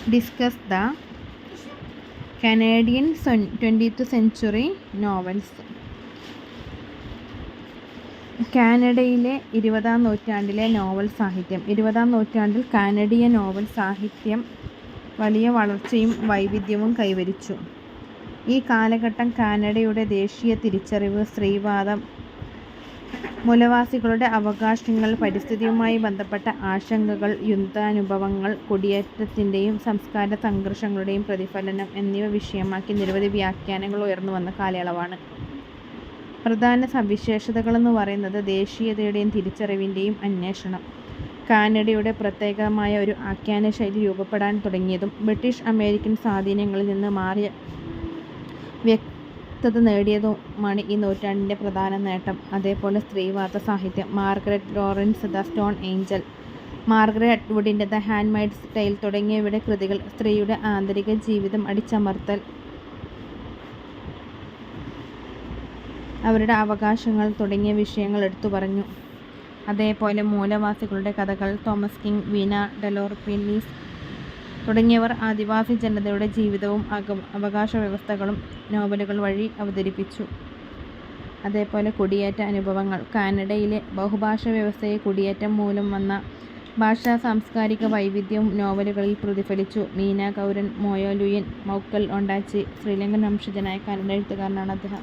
Discuss the Canadian 20th century novels. കാനഡയിലെ 20ാം നൂറ്റാണ്ടിലെ novel സാഹിത്യം. 20ാം നൂറ്റാണ്ടിൽ കാനഡിയൻ നോവൽ സാഹിത്യം വലിയ വളർച്ചയും വൈവിധ്യവും കൈവരിച്ചു. ഈ കാലഘട്ടം കാനഡയുടെ ദേശീയ തിരിച്ചറിവ്, സ്ത്രീവാദം, മൂലവാസികളുടെ അവകാശങ്ങൾ, പരിസ്ഥിതിയുമായി ബന്ധപ്പെട്ട ആശങ്കകൾ, യുദ്ധാനുഭവങ്ങൾ, കുടിയേറ്റത്തിൻ്റെയും സംസ്കാര സംഘർഷങ്ങളുടെയും പ്രതിഫലനം എന്നിവ വിഷയമാക്കി നിരവധി വ്യാഖ്യാനങ്ങൾ ഉയർന്നുവന്ന കാലയളവാണ്. പ്രധാന സവിശേഷതകളെന്ന് പറയുന്നത് ദേശീയതയുടെയും തിരിച്ചറിവിൻ്റെയും അന്വേഷണം. കാനഡയുടെ പ്രത്യേകമായ ഒരു ആഖ്യാനശൈലി രൂപപ്പെടാൻ തുടങ്ങിയതും ബ്രിട്ടീഷ് അമേരിക്കൻ സ്വാധീനങ്ങളിൽ നിന്ന് മാറിയ വ്യക്തത നേടിയതുമാണ് ഈ നൂറ്റാണ്ടിൻ്റെ പ്രധാന നേട്ടം. അതേപോലെ സ്ത്രീവാദ സാഹിത്യം. Margaret Laurence, the stone angel, Margaret അറ്റ്വുഡിൻ്റെ ദ ഹാൻഡ്മെയ്ഡ്സ് ടേൽ തുടങ്ങിയവയുടെ കൃതികൾ സ്ത്രീയുടെ ആന്തരിക ജീവിതം, അടിച്ചമർത്തൽ, അവരുടെ അവകാശങ്ങൾ തുടങ്ങിയ വിഷയങ്ങൾ എടുത്തു പറഞ്ഞു. അതേപോലെ മൂലവാസികളുടെ കഥകൾ. തോമസ് കിങ്, വീന ഡെലോർ പീനീസ് തുടങ്ങിയവർ ആദിവാസി ജനതയുടെ ജീവിതവും അവകാശ വ്യവസ്ഥകളും നോവലുകൾ വഴി അവതരിപ്പിച്ചു. അതേപോലെ കുടിയേറ്റ അനുഭവങ്ങൾ. കാനഡയിലെ ബഹുഭാഷാ വ്യവസ്ഥയെ കുടിയേറ്റം മൂലം വന്ന ഭാഷാ സാംസ്കാരിക വൈവിധ്യവും നോവലുകളിൽ പ്രതിഫലിച്ചു. മീന കൗരൻ, മോയോ ലുയിൻ, മൗക്കൽ ഒണ്ടാച്ചി, ശ്രീലങ്കൻ വംശജനായ കന്നഡ എഴുത്തുകാരനാണ് അദ്ദേഹം,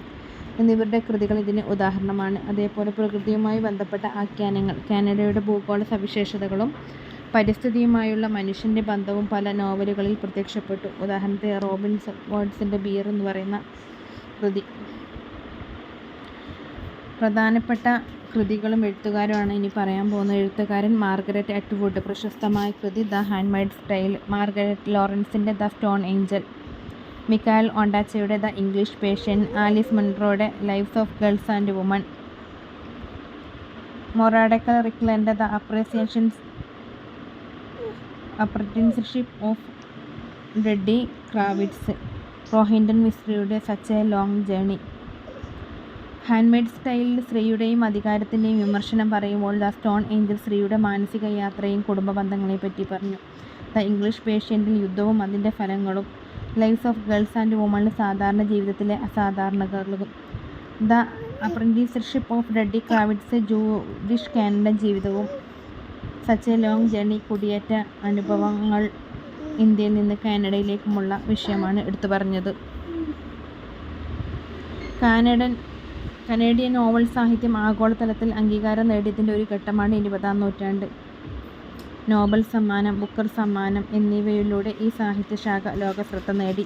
എന്നിവരുടെ കൃതികൾ ഇതിന് ഉദാഹരണമാണ്. അതേപോലെ പ്രകൃതിയുമായി ബന്ധപ്പെട്ട ആഖ്യാനങ്ങൾ. കാനഡയുടെ ഭൂഗോള സവിശേഷതകളും പരിസ്ഥിതിയുമായുള്ള മനുഷ്യൻ്റെ ബന്ധവും പല നോവലുകളിൽ പ്രത്യക്ഷപ്പെട്ടു. ഉദാഹരണത്തിന് റോബിൻസൺ ക്രൂസോയുടെ ബിയർ എന്ന് പറയുന്ന കൃതി. പ്രധാനപ്പെട്ട കൃതികളും എഴുത്തുകാരുമാണ് ഇനി പറയാൻ പോകുന്ന എഴുത്തുകാരൻ മാർഗരറ്റ് അറ്റ്വുഡ്. പ്രശസ്തമായ കൃതി the handmaid's tale. Margaret ലോറൻസിൻ്റെ the stone Angel. മിക്കായൽ ഒണ്ടാച്ചയുടെ the English patient. Alice മുൺറോയുടെ lives of girls and woman. മൊറാഡക്കൽ റിക്ലൻ്റെ the apprenticeship of ഡെഡി Krawietz. Rohinton മിസ്ട്രിയുടെ such A long journey. Handmaids ടേലിൽ സ്ത്രീയുടെയും അധികാരത്തിൻ്റെയും വിമർശനം പറയുമ്പോൾ ദ സ്റ്റോൺ ഏഞ്ചൽ സ്ത്രീയുടെ മാനസിക യാത്രയും കുടുംബ ബന്ധങ്ങളെപ്പറ്റി പറഞ്ഞു. ദ ഇംഗ്ലീഷ് പേഷ്യൻ്റിൽ യുദ്ധവും അതിൻ്റെ ഫലങ്ങളും. ലൈവ്സ് ഓഫ് ഗേൾസ് ആൻഡ് വുമണിൽ സാധാരണ ജീവിതത്തിലെ അസാധാരണതകളും. The apprenticeship of ഡെഡി Krawietz ജൂഡിഷ് Canadian ജീവിതവും. സച്ച് എ ലോങ് ജേർണി കുടിയേറ്റ അനുഭവങ്ങൾ, ഇന്ത്യയിൽ നിന്ന് കാനഡയിലേക്കുമുള്ള വിഷയമാണ് എടുത്തു പറഞ്ഞത്. കനേഡിയൻ നോവൽ സാഹിത്യം ആഗോളതലത്തിൽ അംഗീകാരം നേടിയതിൻ്റെ ഒരു ഘട്ടമാണ് 20ാം നൂറ്റാണ്ട്. നോബൽ സമ്മാനം, ബുക്കർ സമ്മാനം എന്നിവയിലൂടെ ഈ സാഹിത്യശാഖ ലോകശ്രദ്ധ നേടി.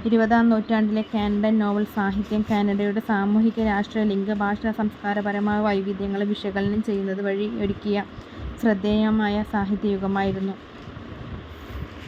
20ാം നൂറ്റാണ്ടിലെ കാനഡൻ നോവൽ സാഹിത്യം കാനഡയുടെ സാമൂഹിക, രാഷ്ട്രീയ, ലിംഗ, ഭാഷാ, സംസ്കാരപരമായ വൈവിധ്യങ്ങളെ വിശകലനം ചെയ്യുന്നത് വഴി ഒരുക്കിയ ശ്രദ്ധേയമായ സാഹിത്യയുഗമായിരുന്നു.